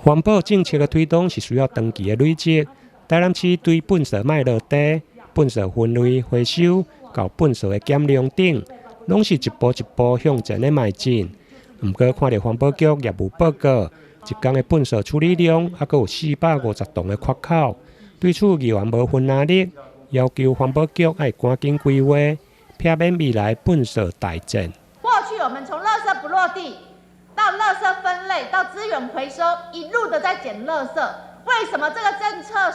环保政策的推动是需要长期的累积。台南市对垃圾卖落地、垃圾分类回收、到垃圾的减量等，拢是一步一步向前的迈进。不过，看到环保局业务报告，一天的垃圾处理量还有450吨的缺口，对此议员无分哪力，要求环保局要赶紧规划，避免未来垃圾大战。过去我们从垃圾不落地到垃圾分类到资源回收，一路的在捡垃圾。为什么这个政策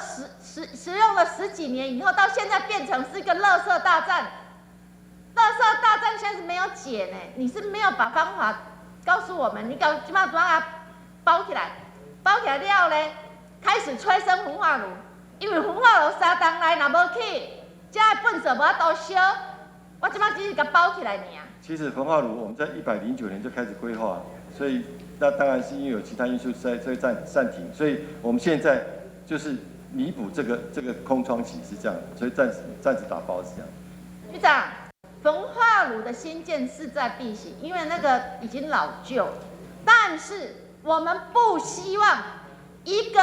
实用了10几年以后，到现在变成是一个垃圾大战？垃圾大战现在是没有解呢，你是没有把方法告诉我们，你搞基本上把它包起来，包起来了呢，开始催生焚化炉，因为焚化炉3天来若无去，这垃圾无法度烧，我基本上只是给它包起来尔。其实焚化炉我们在109年就开始规划，所以那当然是因为有其他因素在暂停，所以我们现在就是弥补这个空窗期是这样，所以暂时打包是这样。局长，焚化炉的新建势在必行，因为那个已经老旧，但是我们不希望一个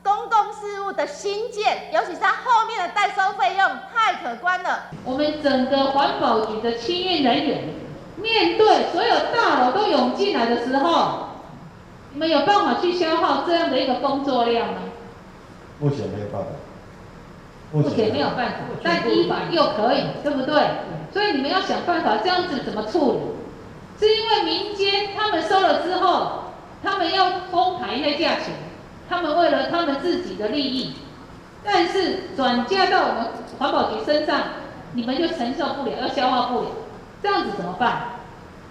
公共事务的新建，尤其是它后面的代收费用太可观了。我们整个环保局的清运人员，面对所有大楼都涌进来的时候，你们有办法去消耗这样的一个工作量吗？目前没有办法。目前没有办法，但依法又可以，对不对？所以你们要想办法，这样子怎么处理？是因为民间他们收了之后，他们要哄抬那价钱，他们为了他们自己的利益，但是转嫁到我们环保局身上，你们就承受不了，要消化不了，这样子怎么办？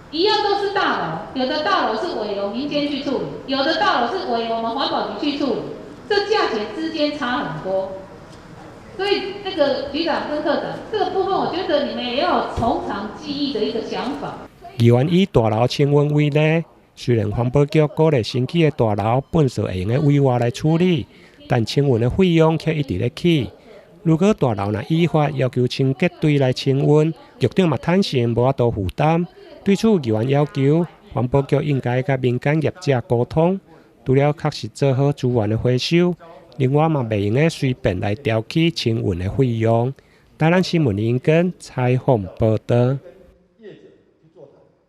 一样都是大楼，有的大楼是委由民间去处理，有的大楼是委由我们环保局去处理，这价钱之间差很多。所以那个局长跟科长这个部分，我觉得你们也要有从长计议的一个想法。议员以大楼清运为例，虽然环保局鼓励新起的大楼垃圾会用的委外来处理，但清运的费用却一直在起。如果大楼若依法要求清洁队来清运，局长嘛坦承无法度负担。对此，议员要求环保局应该甲民间业者沟通，除了确实做好资源的回收。另外嘛，袂用个随便来调起清运的费用。台南新闻引根采访报道。